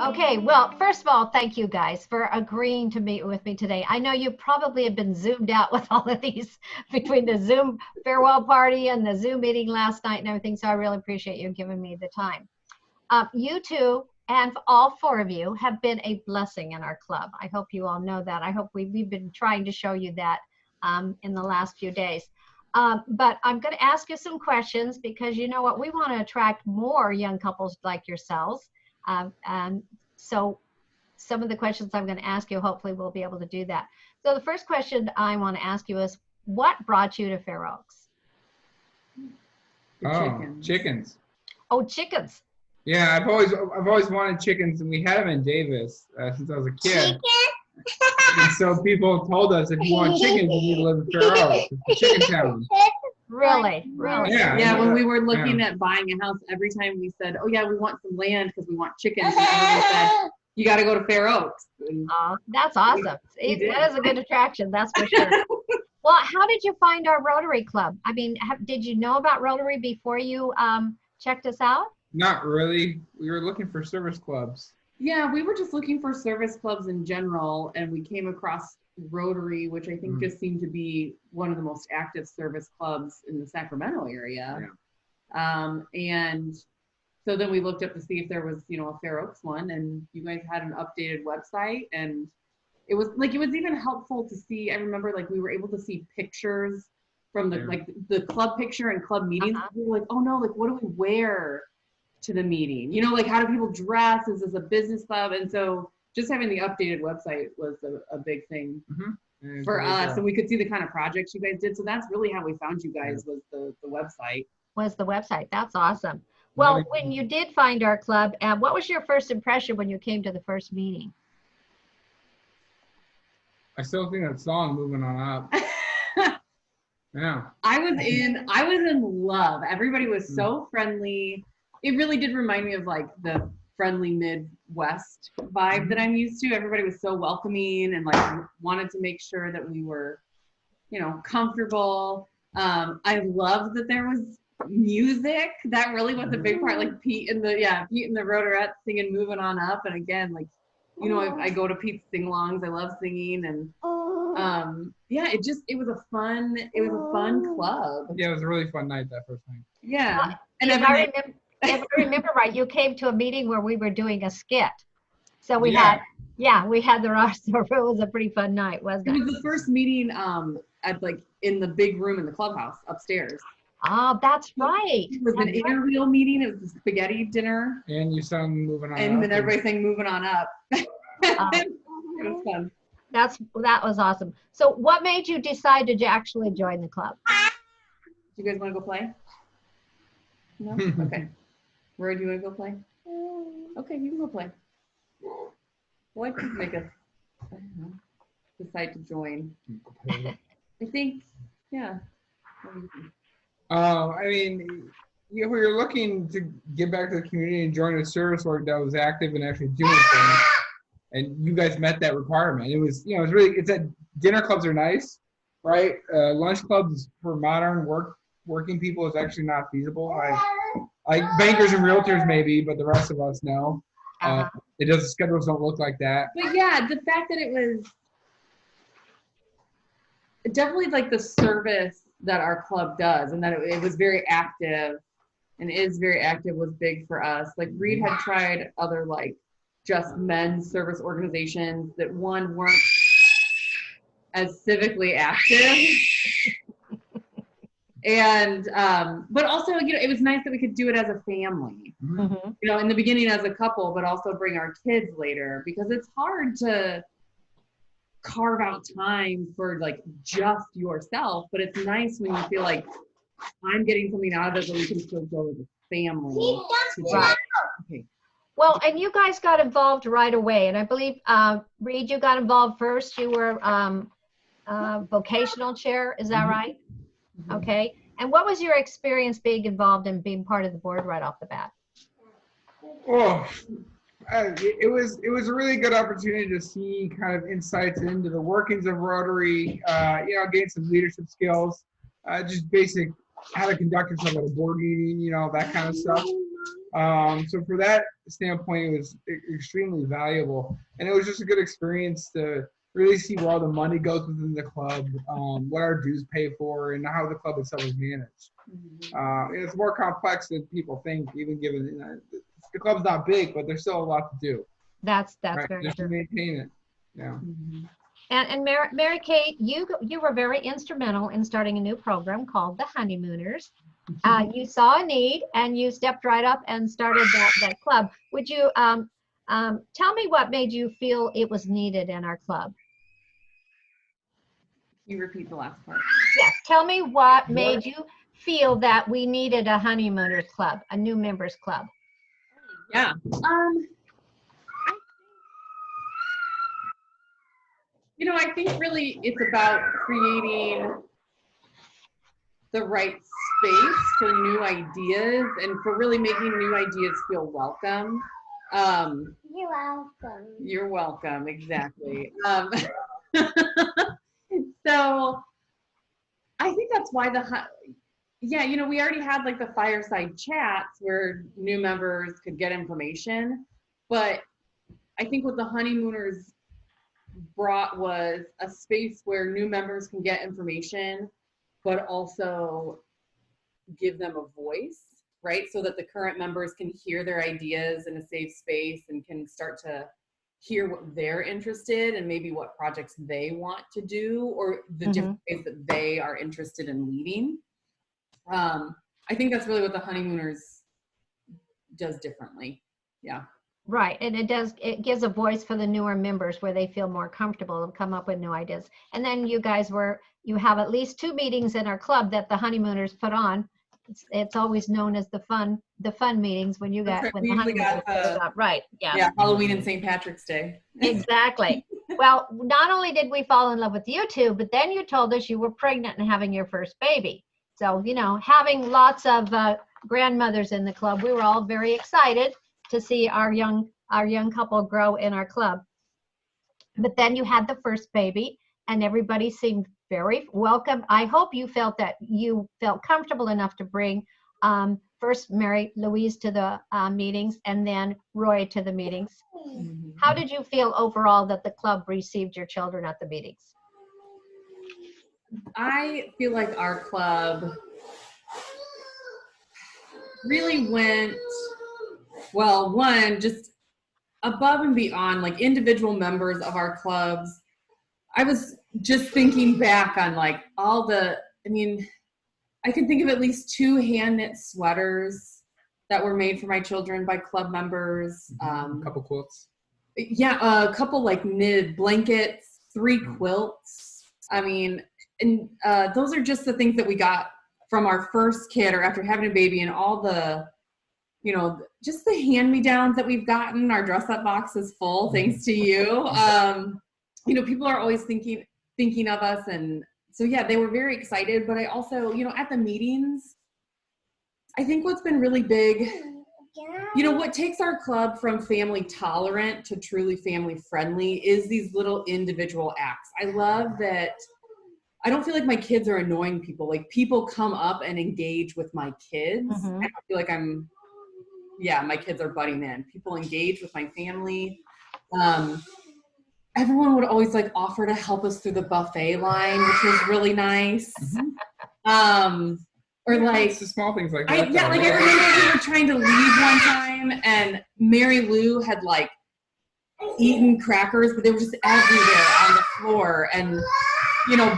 Okay, well, first of all, thank you guys for agreeing to meet with me today. I know you probably have been zoomed out with all of these between the Zoom farewell party and the Zoom meeting last night and everything, so I really appreciate you giving me the time. You two and all four of you have been a blessing in our club. I hope you all know that. I hope we've been trying to show you that in the last few days. But I'm going to ask you some questions because you know what? We want to attract more young couples like yourselves. And so some of the questions I'm going to ask you, hopefully we'll be able to do that. So the first question I want to ask you is, what brought you to Fair Oaks? Chickens. Oh, chickens. Yeah, I've always wanted chickens, and we had them in Davis since I was a kid. And so people told us, if you want chickens, you need to live in Fair Oaks. It's a chicken town. Really? Yeah, when we were looking at buying a house, every time we said, oh yeah, we want some land because we want chickens, and everyone said, you got to go to Fair Oaks. Oh, that's awesome. That is a good attraction, that's for sure. Well, how did you find our Rotary Club? I mean, did you know about Rotary before you checked us out? Not really. We were looking for service clubs. Yeah, we were just looking for service clubs in general, and we came across Rotary, which I think just seemed to be one of the most active service clubs in the Sacramento area. Yeah. And so then we looked up to see if there was, a Fair Oaks one, and you guys had an updated website, and it was even helpful to see. I remember we were able to see pictures from the club picture and club meetings. We were like, oh no, what do we wear to the meeting? How do people dress? Is this a business club? And so just having the updated website was a big thing for us. And we could see the kind of projects you guys did. So that's really how we found you guys, was the website. That's awesome. Well, when you did find our club, what was your first impression when you came to the first meeting? I still think that song, Moving On Up. Yeah. I was in love. Everybody was so friendly. It really did remind me of the friendly Midwest vibe that I'm used to. Everybody was so welcoming and wanted to make sure that we were, comfortable. I loved that there was music. That really was a big part. Pete and the Rotarette singing Moving On Up. And again, I go to Pete's sing-alongs. I love singing, and it was a fun club. Yeah, it was a really fun night, that first night. Yeah. And if I remember right, you came to a meeting where we were doing a skit. So we had the roster. It was a pretty fun night, wasn't it? It was the first meeting in the big room in the clubhouse upstairs. Oh, that's right. It was an interreel meeting. It was a spaghetti dinner. And you sang Moving On Up. And then everybody sang Moving On Up. It was fun. That was awesome. So what made you decide to actually join the club? Do you guys want to go play? No? Okay. Roy, do you want to go play? Okay, you can go play. What could make us decide to join? I think, yeah. I mean, we were looking to get back to the community and join a service org that was active and actually doing things. And you guys met that requirement. It was, it's that dinner clubs are nice, right? Lunch clubs for modern working people is actually not feasible. Like bankers and realtors maybe, but the rest of us no. The schedules don't look like that. But yeah, the fact that it was definitely the service that our club does, and that it was very active and is very active, was big for us. Reid had tried other just men's service organizations that weren't as civically active. And but also, it was nice that we could do it as a family. In the beginning as a couple, but also bring our kids later, because it's hard to carve out time for just yourself, but it's nice when you feel like I'm getting something out of it, but we can still go as a family. Okay. Well, and you guys got involved right away, and I believe Reid, you got involved first. You were vocational chair, is that right? Okay. And what was your experience being involved and being part of the board right off the bat? Oh, it was a really good opportunity to see kind of insights into the workings of Rotary, gain some leadership skills, just basic how to conduct yourself at a board meeting, that kind of stuff. So for that standpoint, it was extremely valuable, and it was just a good experience to really see where all the money goes within the club, what our dues pay for, and how the club itself is managed. It's more complex than people think, even given the club's not big, but there's still a lot to do. That's Right? very Just to true. maintain it. Yeah. And Mary Kate, you were very instrumental in starting a new program called the Honeymooners. You saw a need and you stepped right up and started that club. Would you tell me what made you feel it was needed in our club? You repeat the last part. Yes, tell me what made you feel that we needed a Honeymooners club, a new members club. Yeah. I think really it's about creating the right space for new ideas and for really making new ideas feel welcome. You're welcome. You're welcome, exactly. So I think that's why we already had like the fireside chats where new members could get information, but I think what the Honeymooners brought was a space where new members can get information, but also give them a voice, right? So that the current members can hear their ideas in a safe space and can start to hear what they're interested and maybe what projects they want to do or the different ways that they are interested in leading. I think that's really what the Honeymooners does differently. Yeah. Right, and it gives a voice for the newer members where they feel more comfortable to come up with new ideas. And then you have at least 2 meetings in our club that the Honeymooners put on. It's always known as the fun meetings when the Honeymooners goes up. Right, yeah. Yeah, Halloween and St. Patrick's Day. Exactly. Well, not only did we fall in love with you two, but then you told us you were pregnant and having your first baby. So, having lots of grandmothers in the club, we were all very excited to see our young couple grow in our club. But then you had the first baby and everybody seemed very welcome. I hope you felt comfortable enough to bring first Mary Louise to the meetings and then Roy to the meetings. How did you feel overall that the club received your children at the meetings? I feel like our club really went, just above and beyond, like individual members of our clubs. I was just thinking back on like I can think of at least 2 hand knit sweaters that were made for my children by club members. A couple quilts. Yeah, a couple like knitted blankets, 3 quilts. Those are just the things that we got from our first kid or after having a baby, and all the, just the hand-me-downs that we've gotten. Our dress-up box is full, thanks to you. People are always thinking of us, and so yeah, they were very excited. But I also, at the meetings, I think what's been really big, what takes our club from family tolerant to truly family friendly is these little individual acts. I love that. I don't feel like my kids are annoying people. Like, people come up and engage with my kids. I don't feel like my kids are butting in. People engage with my family. Everyone would always like offer to help us through the buffet line, which was really nice. Or like it's the small things like that. I remember we were trying to leave one time and Mary Lou had like eaten crackers, but they were just everywhere on the floor. And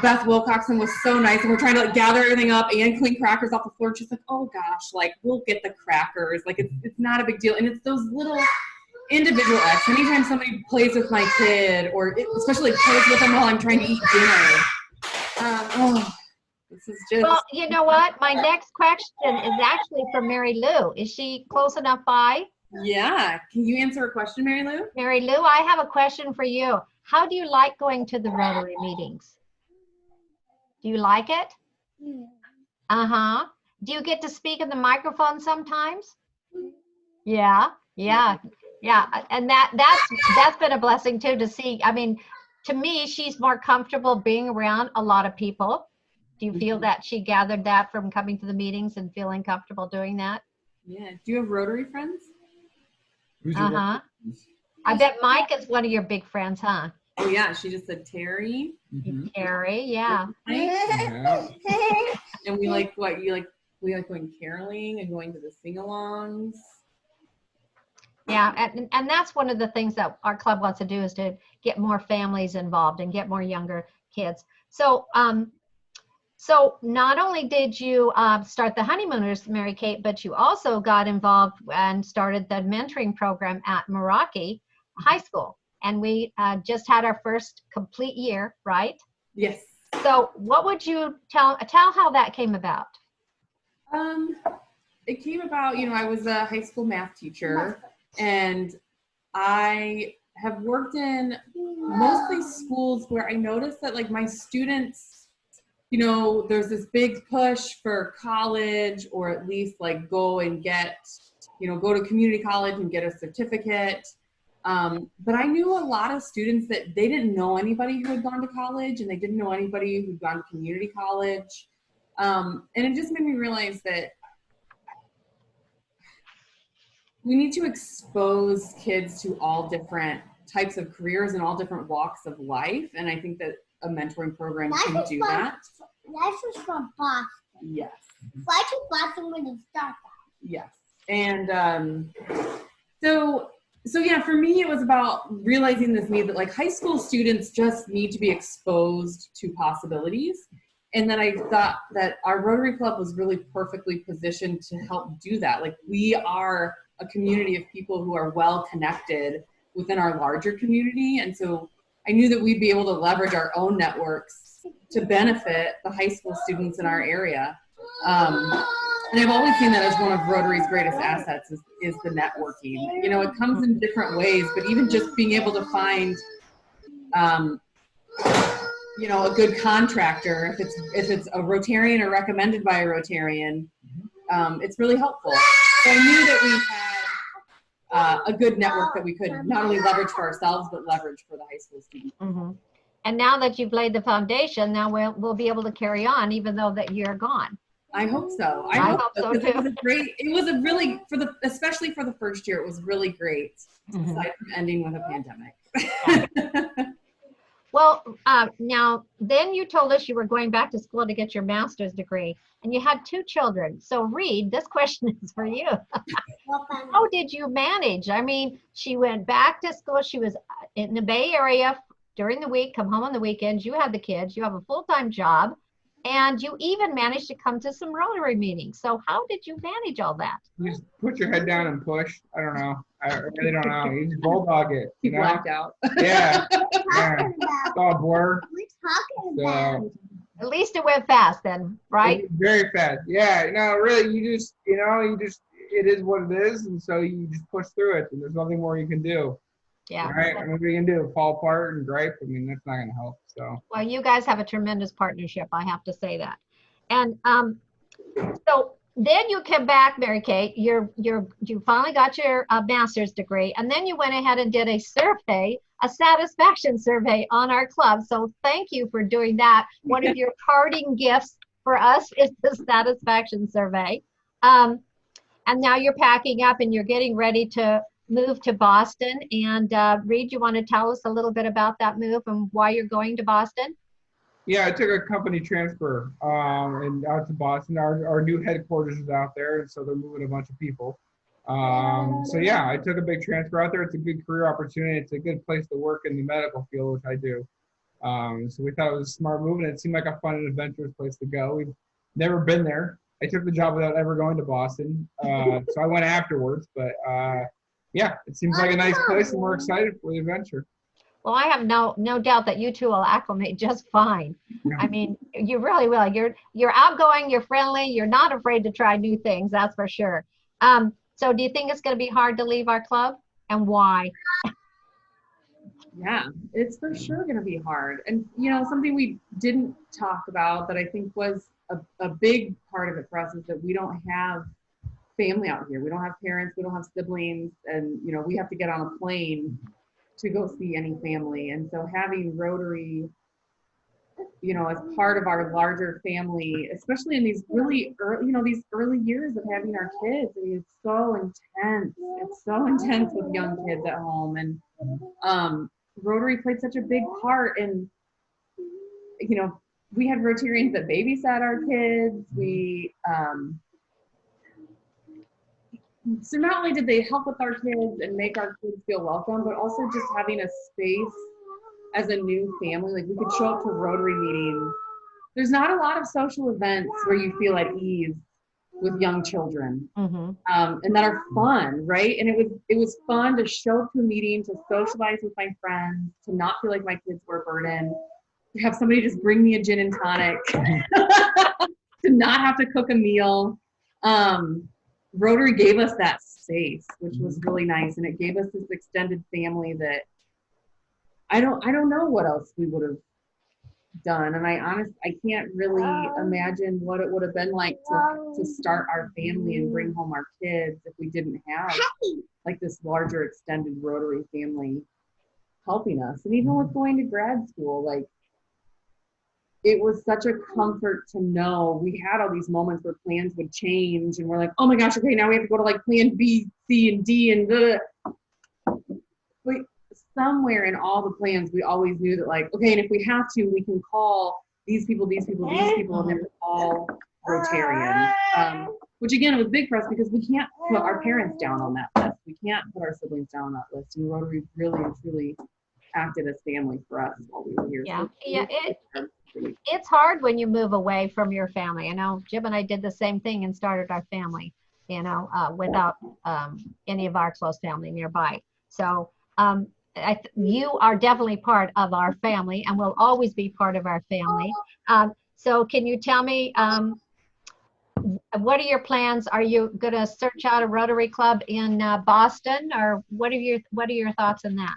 Beth Wilcoxon was so nice, and we're trying to like gather everything up and clean crackers off the floor. And she's like, "Oh gosh, like we'll get the crackers. Like it's not a big deal." And it's those little individual acts. Anytime somebody plays with my kid, or especially plays with them while I'm trying to eat dinner. This is just. Well, you know what? My next question is actually for Mary Lou. Is she close enough by? Yeah. Can you answer a question, Mary Lou? Mary Lou, I have a question for you. How do you like going to the Rotary meetings? Do you like it? Uh-huh. Do you get to speak in the microphone sometimes? Yeah. And that's been a blessing too, to see. To me, she's more comfortable being around a lot of people. Do you feel that she gathered that from coming to the meetings and feeling comfortable doing that? Yeah. Do you have Rotary friends? Who's your Uh-huh. I bet Mike is one of your big friends, huh? Oh yeah, she just said Terry. Terry, yeah. Yeah. And we like what you like. We like going caroling and going to the sing-alongs. Yeah, and that's one of the things that our club wants to do is to get more families involved and get more younger kids. So, so not only did you start the Honeymooners, Mary Kate, but you also got involved and started the mentoring program at Meraki High School. And we just had our first complete year, right? Yes. So what would you tell how that came about? It came about, I was a high school math teacher, and I have worked in mostly schools where I noticed that like my students, there's this big push for college, or at least like go and get, go to community college and get a certificate. But I knew a lot of students that they didn't know anybody who had gone to college, and they didn't know anybody who'd gone to community college. And it just made me realize that we need to expose kids to all different types of careers and all different walks of life. And I think that a mentoring program can do that. Life is from Boston. Yes. Why did Boston when you start that? Yes. And so yeah, for me, it was about realizing this need that like high school students just need to be exposed to possibilities. And then I thought that our Rotary Club was really perfectly positioned to help do that. Like we are a community of people who are well connected within our larger community. And so I knew that we'd be able to leverage our own networks to benefit the high school students in our area. And I've always seen that as one of Rotary's greatest assets is the networking. It comes in different ways, but even just being able to find, a good contractor, if it's a Rotarian or recommended by a Rotarian, it's really helpful. So I knew that we had a good network that we could not only leverage for ourselves, but leverage for the high school students. Mm-hmm. And now that you've laid the foundation, now we'll be able to carry on, even though that you're gone. I hope so. I hope so too. It was a really, especially for the first year, it was really great, Mm-hmm. aside from ending with a pandemic. Well, now then you told us you were going back to school to get your master's degree, and you had 2 children. So Reid, this question is for you. How did you manage? I mean, she went back to school. She was in the Bay Area during the week, come home on the weekends. You had the kids. You have a full-time job, and you even managed to come to some Rotary meetings. So how did you manage all that? You just put your head down and push. I don't know. I really don't know. You just bulldog it. He blacked out. Yeah. Talking It's all a blur. We're talking about. So At least it went fast then, right? very fast. Yeah. Really, you just, it is what it is, and so you just push through it, and there's nothing more you can do. Yeah. Right. And what are you gonna do? Fall apart and gripe? I mean, that's not gonna help. So. Well, you guys have a tremendous partnership. I have to say that. And so then you came back, Mary Kate. You finally got your master's degree, and then you went ahead and did a survey, a satisfaction survey on our club. So thank you for doing that. One of your parting gifts for us is the satisfaction survey. And now you're packing up and you're getting ready to move to Boston. And Reid, you want to tell us a little bit about that move and why you're going to Boston? Yeah, I took a company transfer and out to Boston. Our new headquarters is out there, and so they're moving a bunch of people. So yeah, I took a big transfer out there. It's a good career opportunity. It's a good place to work in the medical field, which I do. So we thought it was a smart move, and it seemed like a fun and adventurous place to go. We've never been there. I took the job without ever going to Boston, so I went afterwards. But yeah, it seems like a nice place, and we're excited for the adventure. Well, I have no doubt that you two will acclimate just fine. Yeah. I mean, you really will. You're outgoing, you're friendly, you're not afraid to try new things, that's for sure. So do you think it's going to be hard to leave our club, and why? Yeah, it's for sure going to be hard. And, something we didn't talk about that I think was a big part of it for us is that we don't have family out here. We don't have parents, we don't have siblings, and, we have to get on a plane to go see any family. And so having Rotary as part of our larger family, especially in these really early, these early years of having our kids. I mean, it's so intense. It's so intense with young kids at home. And Rotary played such a big part in, we had Rotarians that babysat our kids. So not only did they help with our kids and make our kids feel welcome, but also just having a space as a new family. Like, we could show up to Rotary meetings. There's not a lot of social events where you feel at ease with young children, and that are fun, right? And it was fun to show up to a meeting, to socialize with my friends, to not feel like my kids were a burden, to have somebody just bring me a gin and tonic, to not have to cook a meal. Rotary gave us that space, which was really nice, and it gave us this extended family that I don't know what else we would have done. And I can't really imagine what it would have been like to start our family and bring home our kids if we didn't have like this larger extended Rotary family helping us. And even with going to grad school, like, it was such a comfort to know we had all these moments where plans would change and we're like, oh my gosh, okay, now we have to go to like plan B, C, and D, and but somewhere in all the plans, we always knew that, like, okay, and if we have to, we can call these people, and they're all Rotarian. Which again, it was big for us because we can't put our parents down on that list. We can't put our siblings down on that list. And Rotary really and truly acted as family for us while we were here. Yeah, So it's hard when you move away from your family. I know Jim and I did the same thing and started our family, without any of our close family nearby. So you are definitely part of our family and will always be part of our family. So can you tell me, what are your plans? Are you going to search out a Rotary Club in Boston, or what are your thoughts on that?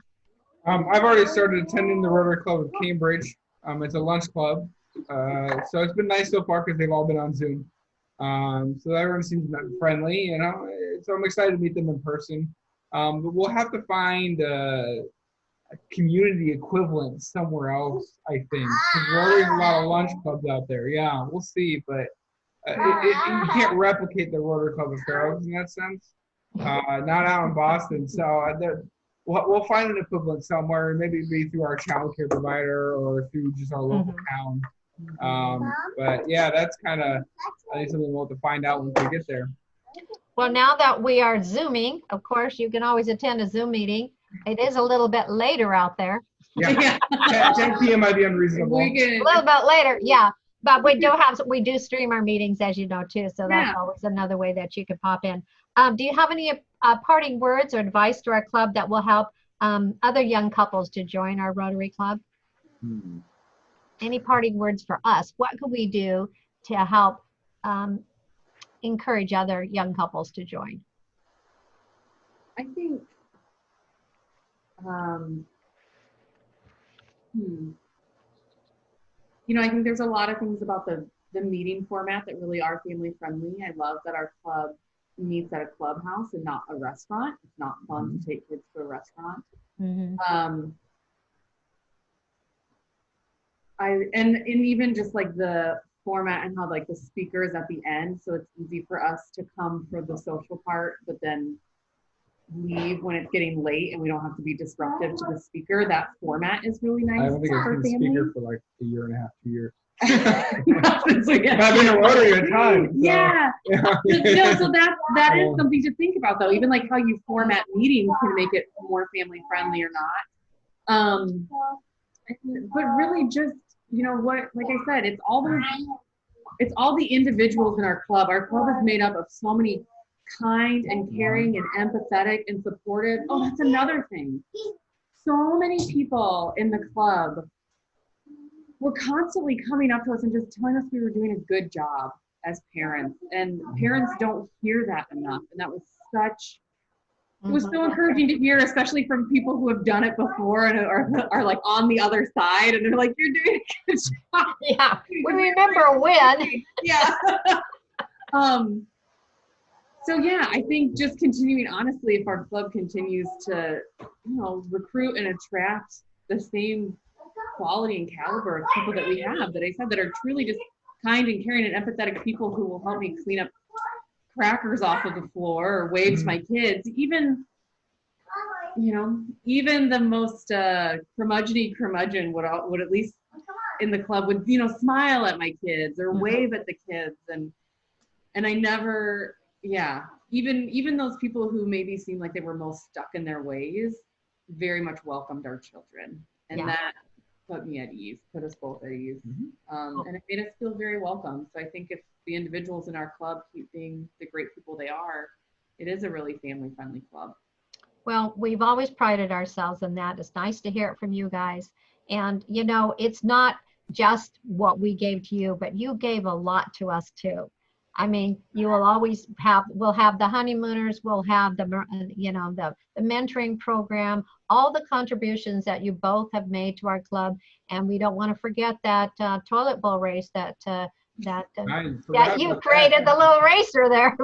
I've already started attending the Rotary Club of Cambridge. It's a lunch club. So it's been nice so far because they've all been on Zoom. So everyone seems friendly, so I'm excited to meet them in person. But we'll have to find a community equivalent somewhere else, I think. Because Rotary's a lot of lunch clubs out there. Yeah, we'll see. But you can't replicate the Rotary Club of Fair Oaks in that sense. Not out in Boston. So we'll find an equivalent somewhere, maybe be through our child care provider or through just our local town. But yeah, that's kind of, I think, something we'll have to find out once we get there. Well, now that we are Zooming, of course, you can always attend a Zoom meeting. It is a little bit later out there. Yeah, 10 p.m. might be unreasonable. A little bit later, yeah. But we do stream our meetings, as you know, too. So that's always another way that you could pop in. Do you have any parting words or advice to our club that will help other young couples to join our Rotary Club? Any parting words for us? What could we do to help encourage other young couples to join? I think, I think there's a lot of things about the meeting format that really are family friendly. I love that our club meets at a clubhouse and not a restaurant. It's not fun to take kids to a restaurant. And even just like the format and how like the speaker is at the end, so it's easy for us to come for the social part, but then leave when it's getting late and we don't have to be disruptive to the speaker. That format is really nice. I don't think for I've been family. speaker for like a year and a half, 2 years. So, yeah. I've been a Rotary a ton. So. Yeah. No, so that is something to think about though. Even like how you format meetings can make it more family friendly or not. But really just, what, like I said, it's all the individuals in our club. Our club is made up of so many kind and caring and empathetic and supportive. Oh, that's another thing. So many people in the club were constantly coming up to us and just telling us we were doing a good job as parents. And parents don't hear that enough. And that was it was so encouraging to hear, especially from people who have done it before and are like on the other side. And they're like, you're doing a good job. Yeah, we remember when. Yeah. So yeah, I think just continuing, honestly, if our club continues to, recruit and attract the same quality and caliber of people that we have that I said that are truly just kind and caring and empathetic people who will help me clean up crackers off of the floor or wave to my kids. Even, you know, even the most curmudgeon would at least in the club would, you know, smile at my kids or wave at the kids. And I never, even those people who maybe seemed like they were most stuck in their ways very much welcomed our children. And that put me at ease, put us both at ease. And it made us feel very welcome. So I think if the individuals in our club keep being the great people they are, it is a really family-friendly club. Well, we've always prided ourselves in that. It's nice to hear it from you guys. And, you know, it's not just what we gave to you, but you gave a lot to us too. I mean, you will always have, we'll have the honeymooners, we'll have the, you know, the mentoring program, all the contributions that you both have made to our club. And we don't want to forget that toilet bowl race that you created, the little racer there.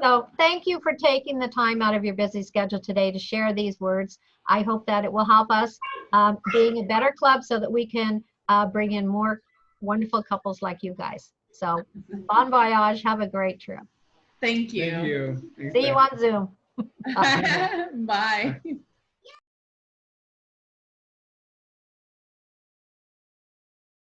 So thank you for taking the time out of your busy schedule today to share these words. I hope that it will help us being a better club so that we can bring in more wonderful couples like you guys. So bon voyage, have a great trip. Thank you. Thank you. See you on Zoom. Bye.